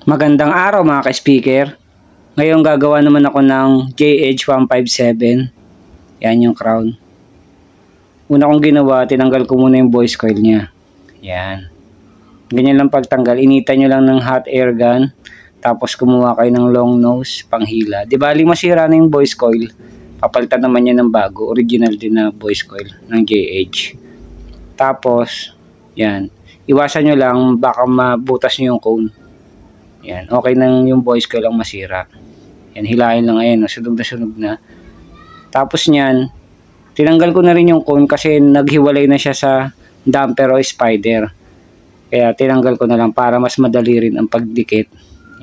Magandang araw mga ka-speaker. Ngayon gagawa naman ako ng JH157. Yan yung crown. Una kong ginawa, tinanggal ko muna yung voice coil niya. Yan. Ganyan lang pagtanggal. Initan nyo lang ng hot air gun. Tapos kumuha kayo ng long nose, panghila. Di bali masira na yung voice coil. Papalitan naman niya ng bago. Original din na voice coil ng JH. Tapos, yan. Iwasan nyo lang baka mabutas nyo yung cone. Yan, okay nang yung voice coil lang masira. Yan, hilahin lang, ayan, sunog na. Tapos niyan, tinanggal ko na rin yung cone kasi naghiwalay na siya sa damper o spider. Kaya tinanggal ko na lang para mas madali rin ang pagdikit.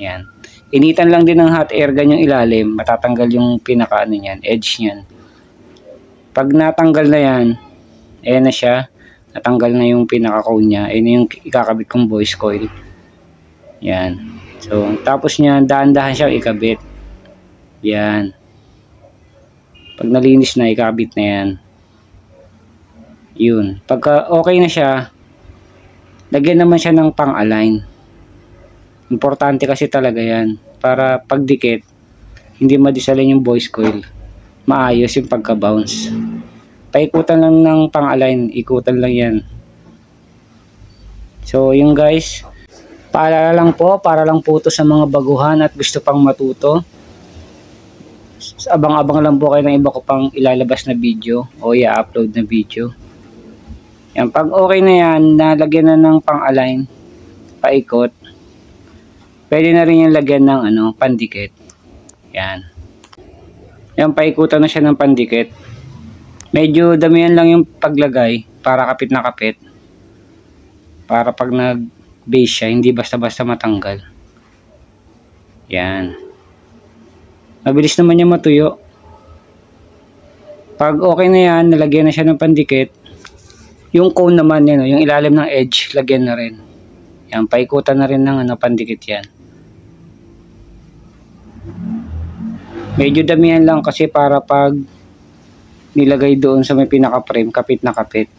Yan. Initan lang din ng hot air gun yung ilalim, matatanggal yung pinaka ano niyan, edge niyan. Pag natanggal na yan, ayan na siya. Natanggal na yung pinaka cone niya. Ayan yung ikakabit kong voice coil. Yan. So, tapos niya, dahan-dahan siya ikabit. Yan. Pag nalinis na, ikabit na yan. Yun. Pagka okay na siya, lagyan naman siya ng pang-align. Importante kasi talaga yan. Para pagdikit, hindi madisalin yung voice coil. Maayos yung pagka-bounce. Paikutan lang ng pang-align. Ikutan lang yan. So, yung guys, paalala lang po, para lang po ito sa mga baguhan at gusto pang matuto. Abang-abang lang po kayo ng iba ko pang ilalabas na video o i-upload na video. Yan, pag okay na yan, nalagyan na ng pang-align, paikot. Pwede na rin yung lagyan ng pandikit. Yan. Yan, paikutan na siya ng pandikit. Medyo damihan lang yung paglagay para kapit na kapit. Para pag base siya, hindi basta-basta matanggal. Yan. Mabilis naman niya matuyo. Pag okay na yan, nalagyan na siya ng pandikit. Yung cone naman yan, yung ilalim ng edge, lagyan na rin. Yan, paikutan na rin ng pandikit yan. Medyo damihan lang kasi para pag nilagay doon sa may pinaka-frame, kapit na kapit.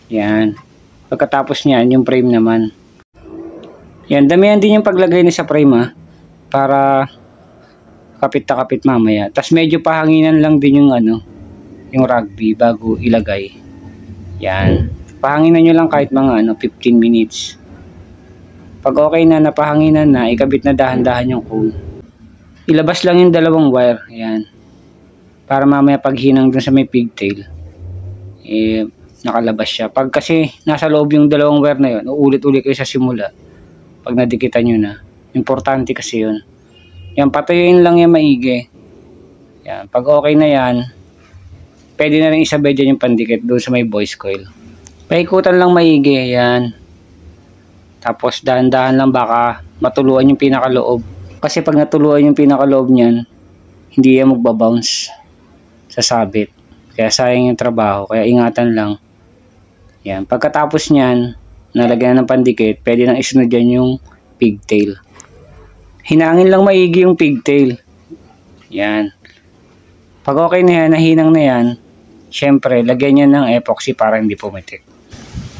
Yan. Pagkatapos niyan, yung frame naman. Yan, damihan din yung paglagay ni sa frame para kapit na kapit mamaya. Tapos medyo pahanginan lang din yung yung rugby bago ilagay. Yan. Pahanginan nyo lang kahit mga 15 minutes. Pag okay na, napahanginan na, ikabit na dahan-dahan yung cone. Ilabas lang yung dalawang wire. Yan. Para mamaya paghinang dun sa may pigtail, nakalabas siya. Pag kasi nasa loob yung dalawang wire na yun, uulit-ulit kayo sa simula. Pag nadikitan nyo na. Importante kasi yun. Yan, patuyuin lang yan maigi. Yan, pag okay na yan, pwede na rin isabay dyan yung pandikit doon sa may voice coil. Paikutan lang maigi. Yan. Tapos dahan-dahan lang baka matuluan yung pinakaloob. Kasi pag natuluan yung pinakaloob niyan, hindi yan magbabounce sa sabit. Kaya sayang yung trabaho. Kaya ingatan lang. Yan. Pagkatapos niyan, nalagyan ng pandikit, pwede nang isunod dyan yung pigtail. Hinangin lang maigi yung pigtail. Yan. Pag okay na yan, nahinang na yan, syempre, lagyan niya ng epoxy para hindi pumitik.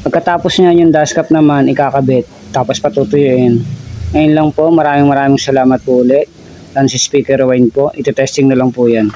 Pagkatapos niyan, yung dashcap naman, ikakabit. Tapos patutuyuin. Ngayon lang po, maraming salamat po ulit. Lan si Speaker Wayne po. Ito-testing na lang po yan.